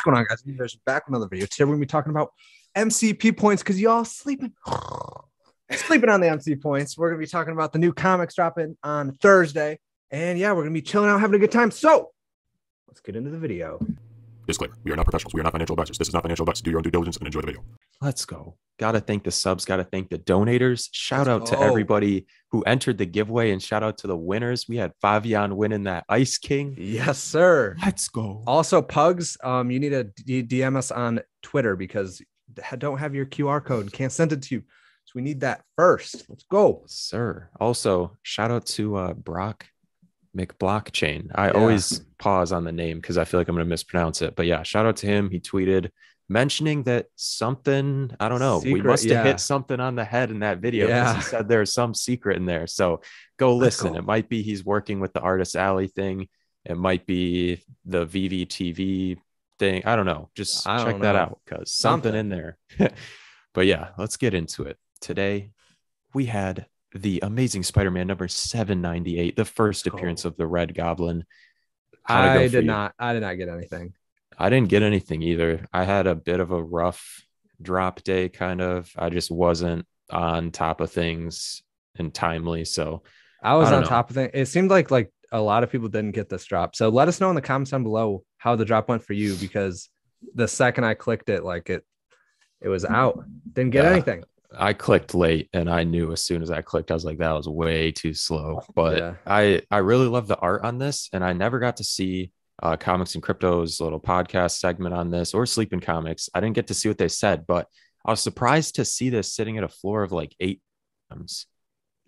going on, guys? You guys are back with another video. Today we're gonna be talking about MCP points because y'all sleeping on the MC points. We're gonna be talking about the new comics dropping on Thursday, and yeah, we're gonna be chilling out, having a good time. So let's get into the video. Disclaimer: we are not professionals. We are not financial advisors. This is not financial advice. Do your own due diligence and enjoy the video. Let's go. Gotta thank the subs. Gotta thank the donators. Shout out to everybody who entered the giveaway, and shout out to the winners. We had Favian winning that Ice King. Yes, sir. Let's go. Also, Pugs, you need to DM us on Twitter because I don't have your QR code. Can't send it to you. So we need that first. Let's go. Sir. Also, shout out to Brock McBlockchain. I always pause on the name because I feel like I'm going to mispronounce it. But yeah, shout out to him. He tweeted mentioning that something, I don't know, we must have hit something on the head in that video because he said there's some secret in there. So go listen. It might be he's working with the Artist Alley thing. It might be the Veve TV thing. I don't know. Just check that out because something in there. But yeah, let's get into it. Today, we had the Amazing Spider-Man number 798, the first appearance of the Red Goblin. I did not get anything. I didn't get anything either. I had a bit of a rough drop day, kind of. I just wasn't on top of things and timely. So I was on top of things. It seemed like a lot of people didn't get this drop. So let us know in the comments down below how the drop went for you, because the second I clicked it, it was out. Didn't get anything. I clicked late, and I knew as soon as I clicked, I was like, that was way too slow. But I really love the art on this, and I never got to see Comics and Crypto's little podcast segment on this, or Sleeping Comics. I didn't get to see what they said, but I was surprised to see this sitting at a floor of like 8 times.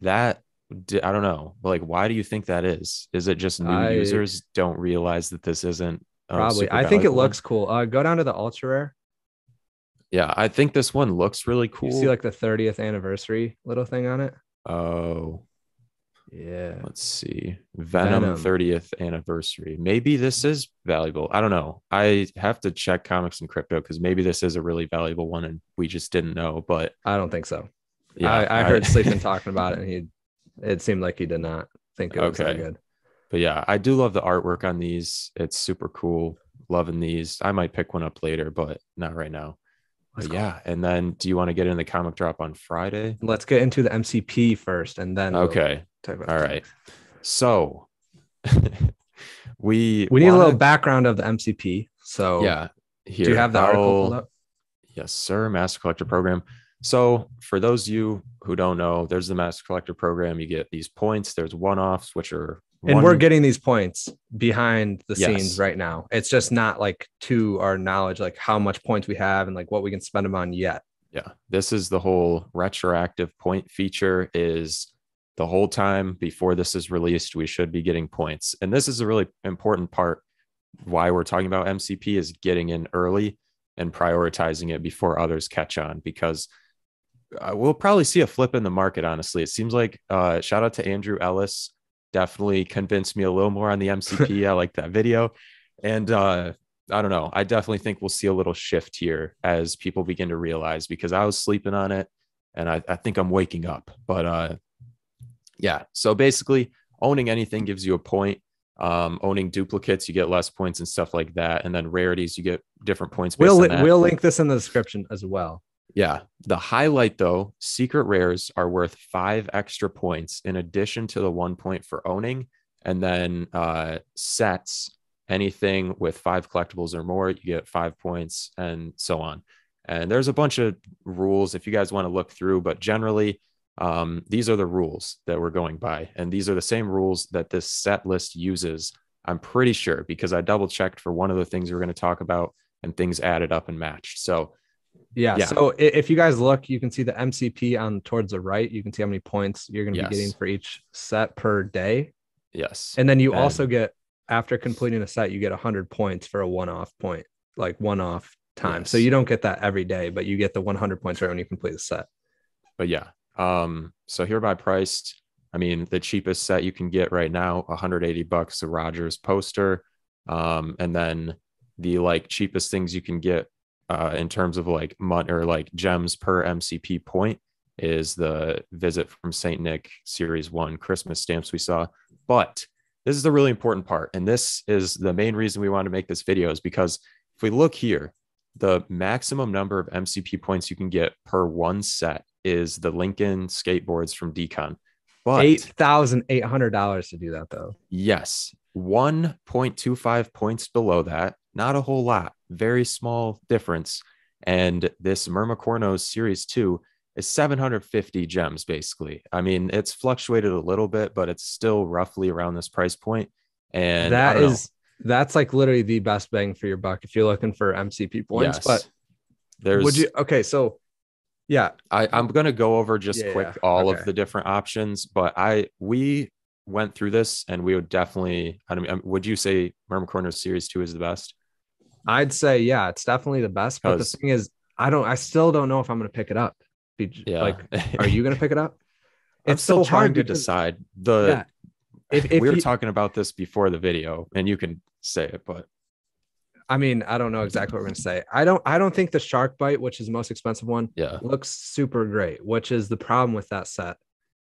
That, I don't know. Why do you think that is? Is it just new users don't realize that this isn't probably? I think it looks cool. Go down to the ultra rare. Yeah, I think this one looks really cool. You see the 30th anniversary little thing on it? Oh, yeah. Let's see. Venom 30th anniversary. Maybe this is valuable. I don't know. I have to check Comics and Crypto because maybe this is a really valuable one and we just didn't know, but I don't think so. Yeah, I heard Sleeping talking about it, and it seemed like he did not think it was that good. But yeah, I do love the artwork on these. It's super cool. Loving these. I might pick one up later, but not right now. Yeah, and then do you want to get in the comic drop on Friday? Let's get into the MCP first, and then all right. So we need a little background of the MCP. So yeah, here, do you have the article pulled up? Yes, sir. Master Collector Program. So for those of you who don't know, there's the Master Collector Program. You get these points. There's one-offs, which are and we're getting these points behind the scenes right now. It's just not to our knowledge, how much points we have and what we can spend them on yet. Yeah. This is the whole retroactive point feature. Is the whole time before this is released, we should be getting points. And this is a really important part why we're talking about MCP, is getting in early and prioritizing it before others catch on, because we'll probably see a flip in the market. Honestly, it seems like shout out to Andrew Ellis. Definitely convinced me a little more on the MCP. I like that video. And I don't know. I definitely think we'll see a little shift here as people begin to realize, because I was sleeping on it and I think I'm waking up. But yeah, so basically owning anything gives you a point. Owning duplicates, you get less points and stuff like that. And then rarities, you get different points. We'll link this in the description as well. Yeah. The highlight, though, secret rares are worth 5 extra points in addition to the 1 point for owning. And then sets, anything with 5 collectibles or more, you get 5 points, and so on. And there's a bunch of rules if you guys want to look through, but generally these are the rules that we're going by. And these are the same rules that this set list uses. I'm pretty sure, because I double checked for one of the things we're going to talk about, and things added up and matched. So yeah. So if you guys look, you can see the MCP on towards the right. You can see how many points you're going to be getting for each set per day. Yes. And then you also get, after completing a set, you get 100 points for a one-off point, one-off time. Yes. So you don't get that every day, but you get the 100 points right when you complete the set. But yeah. So hereby priced, I mean, the cheapest set you can get right now, $180, the Rogers poster. And then the cheapest things you can get in terms of money or gems per MCP point is the Visit from Saint Nick Series 1 Christmas stamps we saw. But this is the really important part, and this is the main reason we want to make this video, is because if we look here, the maximum number of MCP points you can get per one set is the Lincoln skateboards from Decon. But $8,800 to do that, though. yes, 1.25 points below that. Not a whole lot. Very small difference. And this Mermicorno Series 2 is 750 gems, basically. I mean, it's fluctuated a little bit, but it's still roughly around this price point. And that's like literally the best bang for your buck if you're looking for MCP points. Yes. But so yeah, I'm gonna go over just quick all okay. of the different options, but we went through this and we would definitely, I mean, would you say Mermicorno Series 2 is the best? I'd say yeah, it's definitely the best. But the thing is, I still don't know if I'm gonna pick it up. Like, are you gonna pick it up? It's so hard to decide. If we were talking about this before the video, and you can say it, but I mean, I don't know exactly what we're gonna say. I don't think the Shark Bite, which is the most expensive one, looks super great, which is the problem with that set.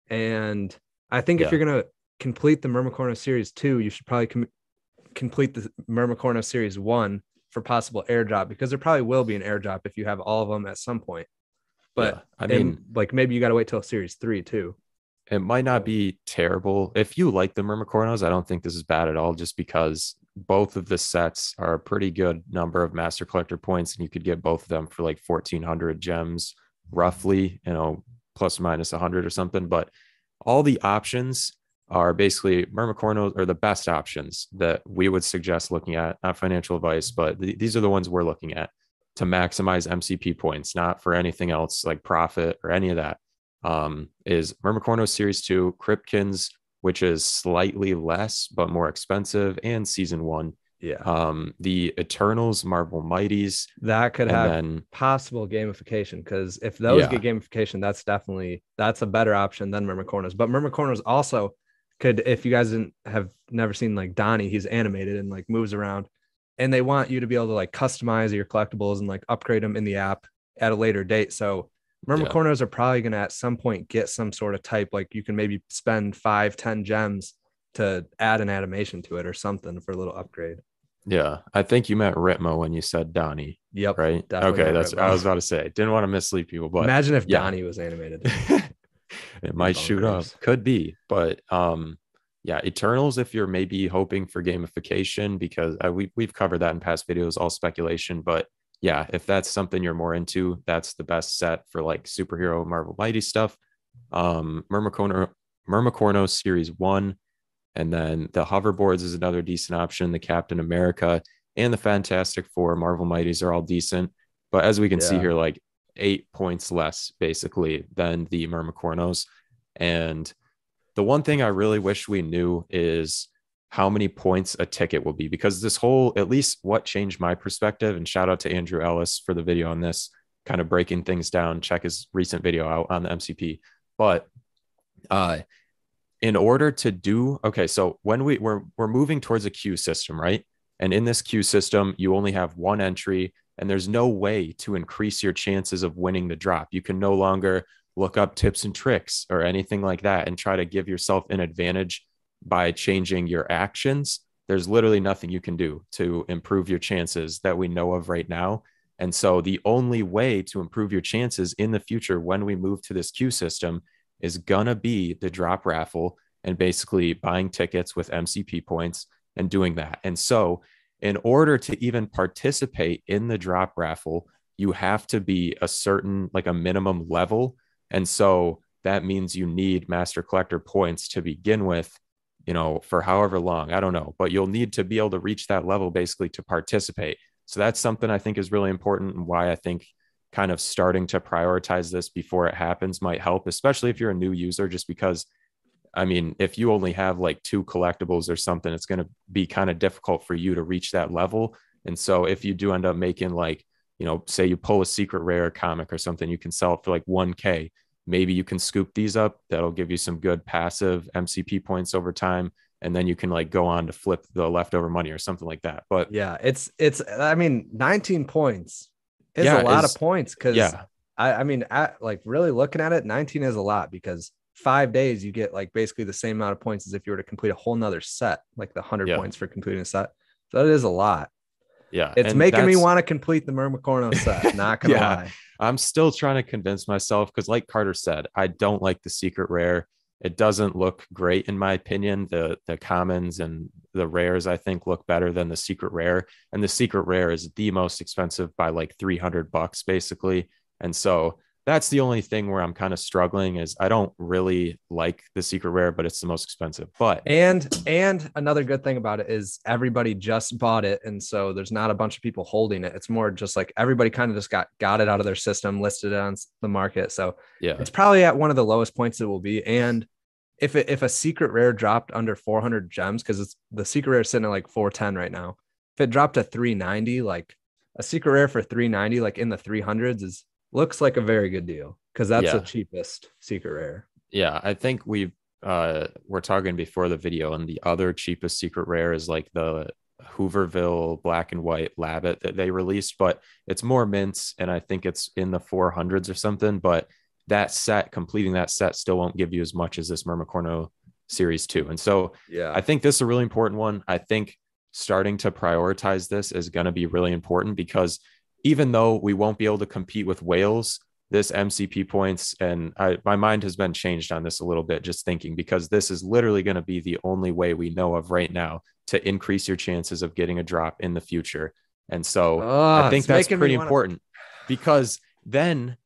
And I think if you're gonna complete the Mermicorno Series 2, you should probably complete the Mermicorno Series 1 for possible airdrop, because there probably will be an airdrop if you have all of them at some point. But I mean, like, maybe you got to wait till Series 3 too. It might not be terrible. If you like the Mermicornos, I don't think this is bad at all, just because both of the sets are a pretty good number of Master Collector points, and you could get both of them for like 1,400 gems, roughly, plus or minus 100 or something. But all the options are basically Mermicornos are the best options that we would suggest looking at. Not financial advice, but these are the ones we're looking at to maximize MCP points, not for anything else like profit or any of that. Is Mermicorno Series 2, Cryptkins, which is slightly less but more expensive, and Season 1. The Eternals, Marvel Mighties. That could have possible gamification, because if those get gamification, that's a better option than Mermicornos. But Mermicornos also could, if you guys have never seen like Donnie, he's animated and like moves around, and they want you to be able to like customize your collectibles and like upgrade them in the app at a later date. So Mermicornos are probably going to at some point get some sort of type, like you can maybe spend 5-10 gems to add an animation to it or something for a little upgrade. Yeah, I think you meant Ritmo when you said Donnie. Yep. Right. Okay, that's what I was about to say. Didn't want to mislead people, but imagine if Donnie was animated. It might shoot up. Could be, but Eternals, if you're maybe hoping for gamification, because we've covered that in past videos, all speculation, but yeah, if that's something you're more into, that's the best set for like superhero Marvel Mighty stuff. Mermicorno Series 1, and then the hoverboards is another decent option. The Captain America and the Fantastic Four Marvel Mighties are all decent, but as we can see here, like 8 points less basically than the Mermicornos. And the one thing I really wish we knew is how many points a ticket will be, because this whole, at least what changed my perspective, and shout out to Andrew Ellis for the video on this, kind of breaking things down. Check his recent video out on the MCP. But in order to do, so when we're moving towards a queue system, right? And in this queue system, you only have one entry, and there's no way to increase your chances of winning the drop. You can no longer look up tips and tricks or anything like that and try to give yourself an advantage by changing your actions. There's literally nothing you can do to improve your chances that we know of right now. And so the only way to improve your chances in the future when we move to this queue system is gonna be the drop raffle, and basically buying tickets with MCP points and doing that. And so in order to even participate in the drop raffle, you have to be a certain, like a minimum level. And so that means you need Master Collector points to begin with, for however long, I don't know, but you'll need to be able to reach that level basically to participate. So that's something I think is really important, and why I think kind of starting to prioritize this before it happens might help, especially if you're a new user, just because, I mean, if you only have like 2 collectibles or something, it's going to be kind of difficult for you to reach that level. And so if you do end up making like, say you pull a secret rare comic or something, you can sell it for like 1K. Maybe you can scoop these up. That'll give you some good passive MCP points over time. And then you can like go on to flip the leftover money or something like that. But yeah, it's, I mean, 19 points is a lot of points. Cause I mean, like really looking at it, 19 is a lot, because 5 days you get like basically the same amount of points as if you were to complete a whole nother set, like the 100 points for completing a set. So that is a lot. Yeah. It's And making me want to complete the Myrmicorno set. Not gonna yeah, lie. I'm still trying to convince myself because, like Carter said, I don't like the secret rare. It doesn't look great in my opinion. The commons and the rares I think look better than the secret rare, and the secret rare is the most expensive by like $300 basically. And so that's the only thing where I'm kind of struggling is I don't really like the secret rare, but it's the most expensive. But And another good thing about it is everybody just bought it, and so there's not a bunch of people holding it. It's more just like everybody kind of just got it out of their system, listed it on the market. So yeah, it's probably at one of the lowest points it will be. And if a secret rare dropped under 400 gems, because it's the secret rare is sitting at like 410 right now. If it dropped to 390, like a secret rare for 390, like in the 300s, is looks like a very good deal because that's the yeah, cheapest secret rare. yeah. I think we're talking before the video, and the other cheapest secret rare is like the Hooverville black and white Labbit that they released, but it's more mints, and I think it's in the 400s or something. But that set, completing that set, still won't give you as much as this Myrmicorno Series 2. And so Yeah. I think this is a really important one. I think starting to prioritize this is going to be really important because even though we won't be able to compete with whales, this MCP points, and my mind has been changed on this a little bit just thinking, because this is literally going to be the only way we know of right now to increase your chances of getting a drop in the future. And so I think that's pretty important because then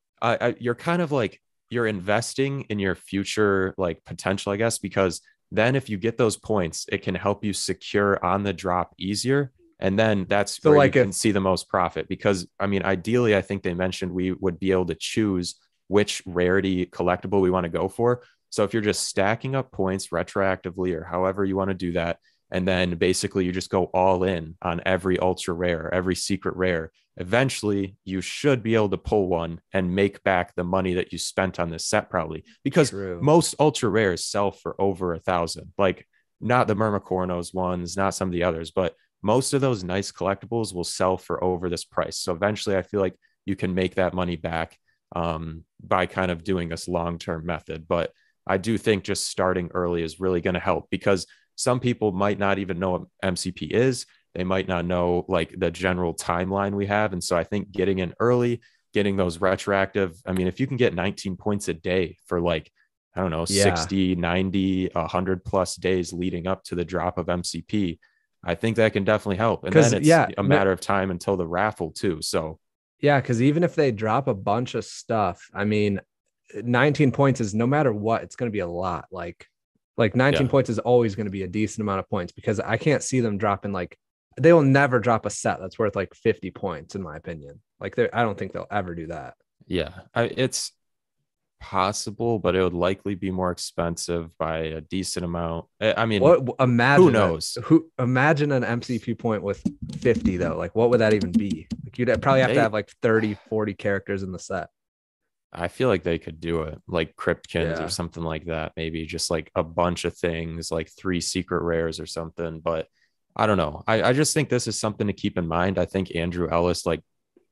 you're kind of like, you're investing in your future, like potential, I guess, because then if you get those points, it can help you secure on the drop easier. And then that's So where like you can see the most profit because I mean, ideally, I think they mentioned we would be able to choose which rarity collectible we want to go for. So if you're just stacking up points retroactively or however you want to do that, and then basically you just go all in on every ultra rare, every secret rare, eventually you should be able to pull one and make back the money that you spent on this set probably because most ultra rares sell for over 1,000, like not the Myrmicornos ones, not some of the others, but most of those nice collectibles will sell for over this price. So eventually I feel like you can make that money back by kind of doing this long-term method. But I do think just starting early is really going to help because some people might not even know what MCP is. They might not know like the general timeline we have. And so I think getting in early, getting those retroactive, I mean, if you can get 19 points a day for like, I don't know, 60, 90, 100 plus days leading up to the drop of MCP, I think that can definitely help. And then it's a matter of time until the raffle too. So yeah, because even if they drop a bunch of stuff, I mean, 19 points is no matter what, it's going to be a lot. Like 19 points is always going to be a decent amount of points because I can't see them dropping like they will never drop a set that's worth like 50 points in my opinion. Like I don't think they'll ever do that. Yeah, it's possible, but it would likely be more expensive by a decent amount. I mean, imagine who knows? Imagine an MCP point with 50 though. Like what would that even be? Like you'd probably have to have like 30, 40 characters in the set. I feel like they could do it like Cryptkins or something like that. Maybe just like a bunch of things, like 3 secret rares or something. But I don't know. I just think this is something to keep in mind. I think Andrew Ellis like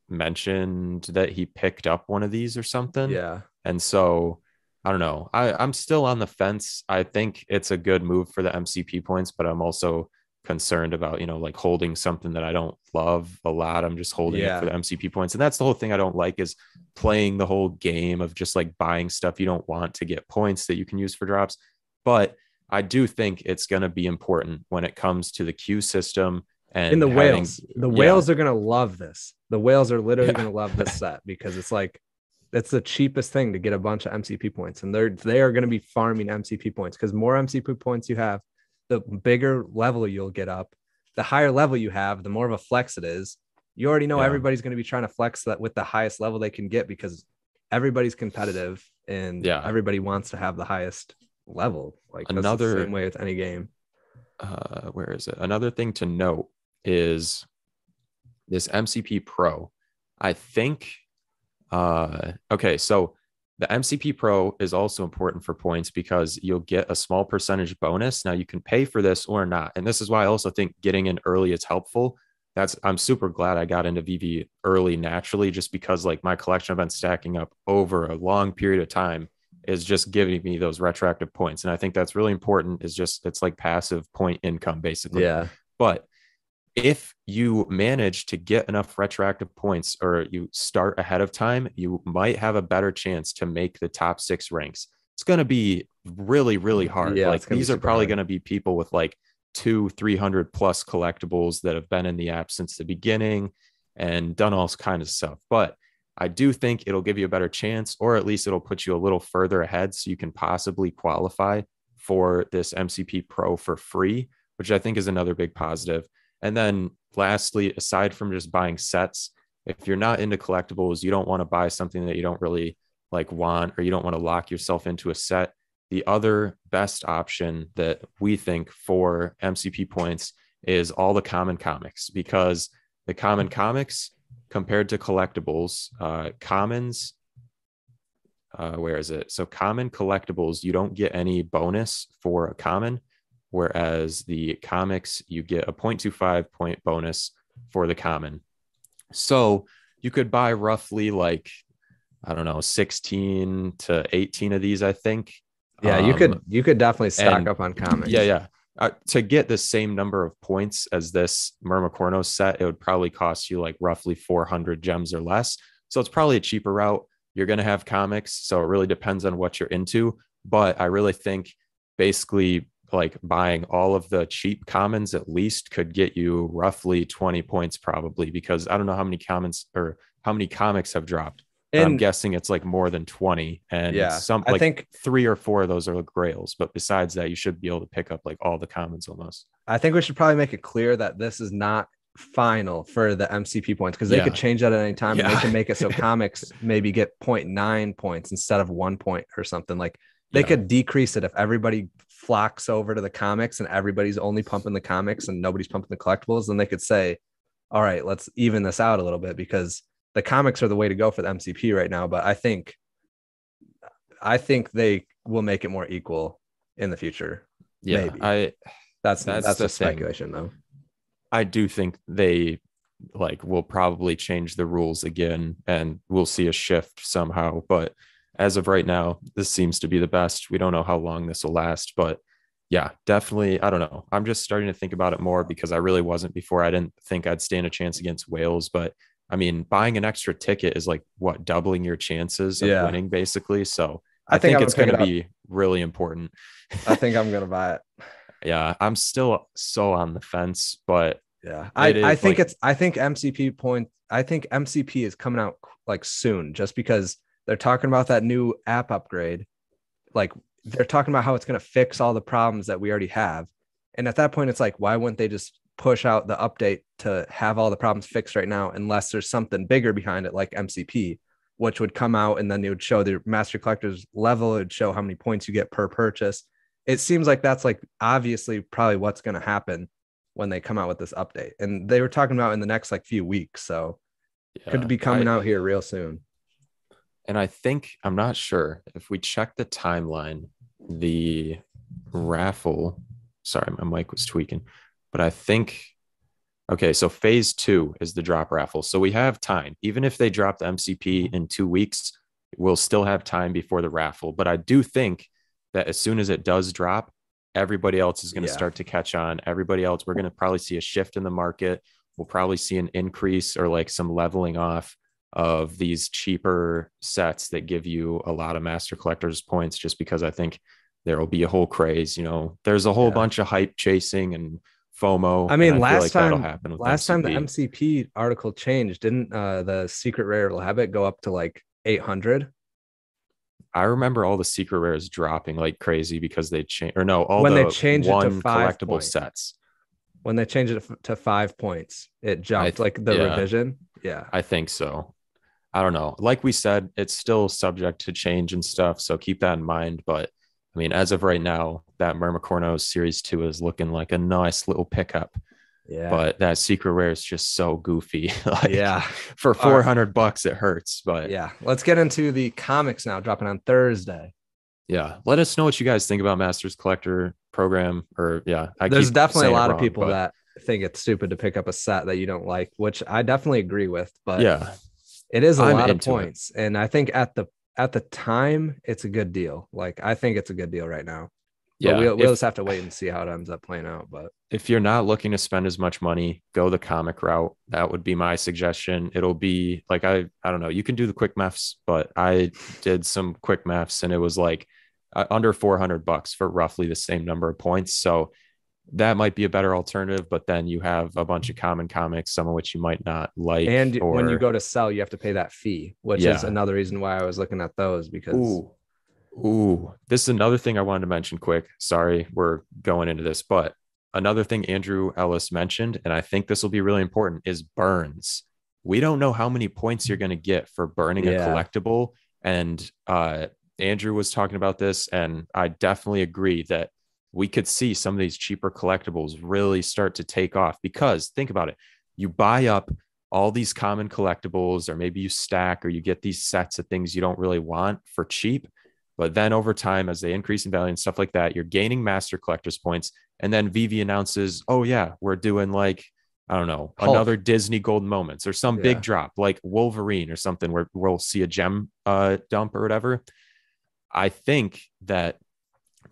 mentioned that he picked up one of these or something. Yeah. And so I don't know. I'm still on the fence. I think it's a good move for the MCP points, but I'm also concerned about, like holding something that I don't love a lot. I'm just holding it for the MCP points. And that's the whole thing I don't like is playing the whole game of just like buying stuff you don't want to get points that you can use for drops. But I do think it's going to be important when it comes to the queue system and in the whales. The whales are going to love this. The whales are literally going to love this set because it's like, that's the cheapest thing to get a bunch of MCP points. And they are going to be farming MCP points because more MCP points you have, the bigger level you'll get up. The higher level you have, the more of a flex it is. You already know everybody's going to be trying to flex that with the highest level they can get because everybody's competitive and everybody wants to have the highest level. Like that's the same way with any game. Where is it? Another thing to note is this MCP Pro. I think okay, so the MCP Pro is also important for points because you'll get a small percentage bonus. Now you can pay for this or not. And this is why I also think getting in early is helpful. I'm super glad I got into VV early naturally, just because like my collection I've been stacking up over a long period of time is just giving me those retroactive points. And I think that's really important. It's like passive point income basically. Yeah. But if you manage to get enough retroactive points or you start ahead of time, you might have a better chance to make the top 6 ranks. It's going to be really, really hard. Yeah, Like these are probably going to be people with like 200-300 plus collectibles that have been in the app since the beginning and done all kinds of stuff. But I do think it'll give you a better chance, or at least it'll put you a little further ahead so you can possibly qualify for this MCP Pro for free, which I think is another big positive. And then lastly, aside from just buying sets, if you're not into collectibles, you don't want to buy something that you don't really like want, or you don't want to lock yourself into a set. The other best option that we think for MCP points is all the common comics, because the common comics compared to collectibles, commons, where is it? So common collectibles, you don't get any bonus for a common, whereas the comics, you get a 0.25 point bonus for the common. So you could buy roughly like, I don't know, 16 to 18 of these, I think. Yeah, you could definitely stock up on comics. Yeah. To get the same number of points as this Myrmicornos set, it would probably cost you like roughly 400 gems or less. So it's probably a cheaper route. You're going to have comics, so it really depends on what you're into. But I really think basically like buying all of the cheap commons at least could get you roughly 20 points probably, because I don't know how many commons or how many comics have dropped. And I'm guessing it's like more than 20. And yeah, I think 3 or 4 of those are grails. But besides that, you should be able to pick up like all the commons almost. I think we should probably make it clear that this is not final for the MCP points, because they could change that at any time. And they can make it so comics maybe get 0.9 points instead of 1 point or something. Like they could decrease it if everybody flocks over to the comics and everybody's only pumping the comics and nobody's pumping the collectibles. Then they could say, all right, let's even this out a little bit, because the comics are the way to go for the MCP right now. But I think they will make it more equal in the future. Yeah, maybe. That's the speculation though. I do think they like will probably change the rules again and we'll see a shift somehow. But as of right now, this seems to be the best. We don't know how long this will last, but yeah, definitely. I don't know. I'm just starting to think about it more because I really wasn't before. I didn't think I'd stand a chance against Wales, but I mean, buying an extra ticket is like what, doubling your chances of winning basically. So I think it's going to be really important. I think I'm going to buy it. Yeah, I'm still so on the fence, but yeah, I think MCP is coming out like soon, just because they're talking about that new app upgrade. Like they're talking about how it's going to fix all the problems that we already have. And at that point, it's like, why wouldn't they just push out the update to have all the problems fixed right now, unless there's something bigger behind it, like MCP, which would come out and then it would show the master collector's level. It would show how many points you get per purchase. It seems like that's like obviously probably what's going to happen when they come out with this update. And they were talking about in the next like few weeks. So it could be coming out here real soon. And I think, I'm not sure if we check the timeline, the raffle, sorry, my mic was tweaking, but I think, okay, so phase 2 is the drop raffle. So we have time. Even if they drop the MCP in 2 weeks, we'll still have time before the raffle. But I do think that as soon as it does drop, everybody else is going to start to catch on. Everybody else, we're going to probably see a shift in the market. We'll probably see an increase or like some leveling off of these cheaper sets that give you a lot of master collectors points, just because I think there will be a whole craze. You know, there's a whole bunch of hype chasing and FOMO. I mean, last time the MCP article changed, didn't the secret rare habit go up to like 800? I remember all the secret rares dropping like crazy because they changed, or no, they changed it to 5 collectible points. Sets. When they changed it to 5 points, it jumped like the revision. Yeah, I think so. I don't know. Like we said, it's still subject to change and stuff, so keep that in mind. But I mean, as of right now, that Myrmicornos Series 2 is looking like a nice little pickup. Yeah. But that secret rare is just so goofy. For $400, it hurts. But yeah, let's get into the comics now, dropping on Thursday. Yeah. Let us know what you guys think about Masters Collector program. Or there's definitely a lot of people that think it's stupid to pick up a set that you don't like, which I definitely agree with. But it is a lot of points. And I think at the time, it's a good deal. Like, I think it's a good deal right now. But we'll just have to wait and see how it ends up playing out. But if you're not looking to spend as much money, go the comic route. That would be my suggestion. It'll be like, I don't know, you can do the quick maths, but I did some quick maths and it was like under $400 for roughly the same number of points. So that might be a better alternative, but then you have a bunch of common comics, some of which you might not like. And when you go to sell, you have to pay that fee, which is another reason why I was looking at those because this is another thing I wanted to mention quick. Sorry, we're going into this, but another thing Andrew Ellis mentioned, and I think this will be really important, is burns. We don't know how many points you're going to get for burning a collectible. And Andrew was talking about this, and I definitely agree that we could see some of these cheaper collectibles really start to take off because think about it. You buy up all these common collectibles, or maybe you stack or you get these sets of things you don't really want for cheap. But then over time, as they increase in value and stuff like that, you're gaining master collector's points. And then Veve announces, oh yeah, we're doing like, I don't know, Hulk. Another Disney Golden Moments or some big drop like Wolverine or something where we'll see a gem dump or whatever. I think that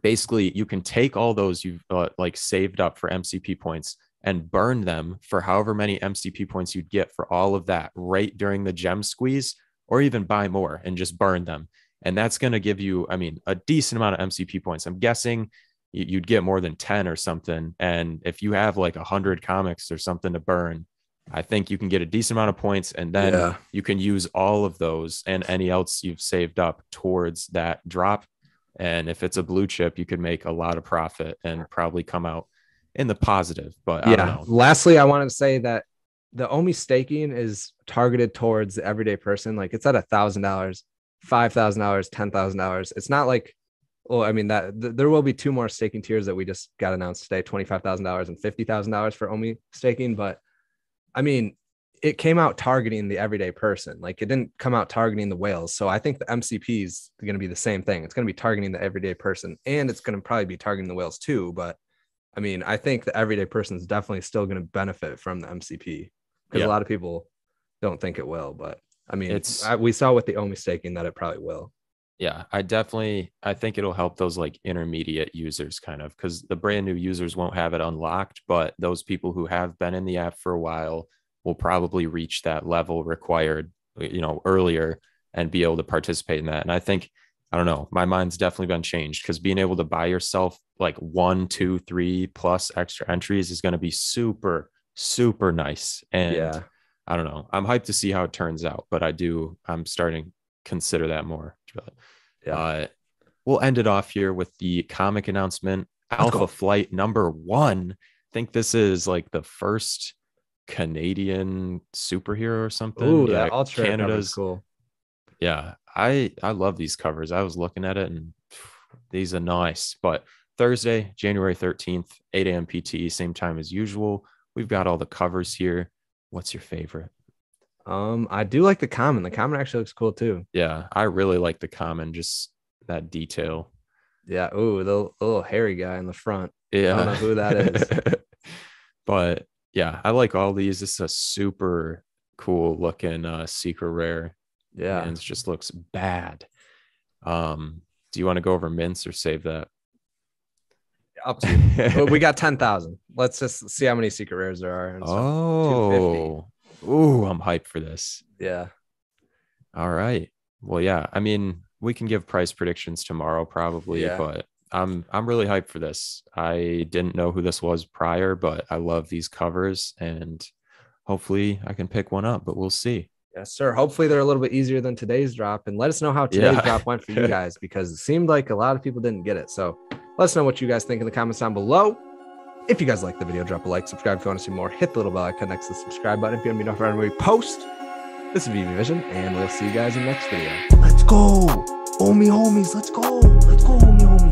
basically you can take all those you've like saved up for MCP points and burn them for however many MCP points you'd get for all of that right during the gem squeeze, or even buy more and just burn them. And that's going to give you, I mean, a decent amount of MCP points. I'm guessing you'd get more than 10 or something. And if you have like 100 comics or something to burn, I think you can get a decent amount of points. And then you can use all of those and any else you've saved up towards that drop. And if it's a blue chip, you could make a lot of profit and probably come out in the positive. But I don't know. Lastly, I wanted to say that the OMI staking is targeted towards the everyday person. Like it's at $1,000, $5,000, $10,000. It's not like, well, I mean that there will be two more staking tiers that we just got announced today, $25,000 and $50,000 for OMI staking. But I mean, it came out targeting the everyday person. Like it didn't come out targeting the whales. So I think the MCP is going to be the same thing. It's going to be targeting the everyday person, and it's going to probably be targeting the whales too. But I mean, I think the everyday person is definitely still going to benefit from the MCP because a lot of people don't think it will. But I mean, we saw with the OMI staking that it probably will. Yeah, I think it'll help those like intermediate users kind of, because the brand new users won't have it unlocked, but those people who have been in the app for a while will probably reach that level required, earlier and be able to participate in that. And I think, I don't know, my mind's definitely been changed because being able to buy yourself like 1, 2, 3 plus extra entries is going to be super, super nice. And I don't know, I'm hyped to see how it turns out, but I'm starting to consider that more. We'll end it off here with the comic announcement. Alpha Flight #1. I think this is like the first Canadian superhero or something. Ooh, that Ultra Canada's cool. Yeah, I love these covers. I was looking at it and these are nice. But Thursday, January 13th, 8 a.m. PT, same time as usual. We've got all the covers here. What's your favorite? I do like the common. The common actually looks cool too. Yeah, I really like the common, just that detail. Yeah. Ooh, the little hairy guy in the front. Yeah. I don't know who that is. But yeah, I like all these. This is a super cool looking secret rare. Yeah. And it just looks bad. Do you want to go over mints or save that? Up to you. Well, we got 10,000. Let's just see how many secret rares there are. Oh, ooh, I'm hyped for this. Yeah. All right. Well, yeah. I mean, we can give price predictions tomorrow probably, but I'm really hyped for this. I didn't know who this was prior, but I love these covers and hopefully I can pick one up, but we'll see. Yes, sir. Hopefully they're a little bit easier than today's drop, and let us know how today's drop went for you guys because it seemed like a lot of people didn't get it. So let us know what you guys think in the comments down below. If you guys like the video, drop a like, subscribe if you want to see more, hit the little bell icon next to the subscribe button if you want to be notified when we post. This is Veve Vision, and we'll see you guys in the next video. Let's go, homie homies. Let's go, homie homies.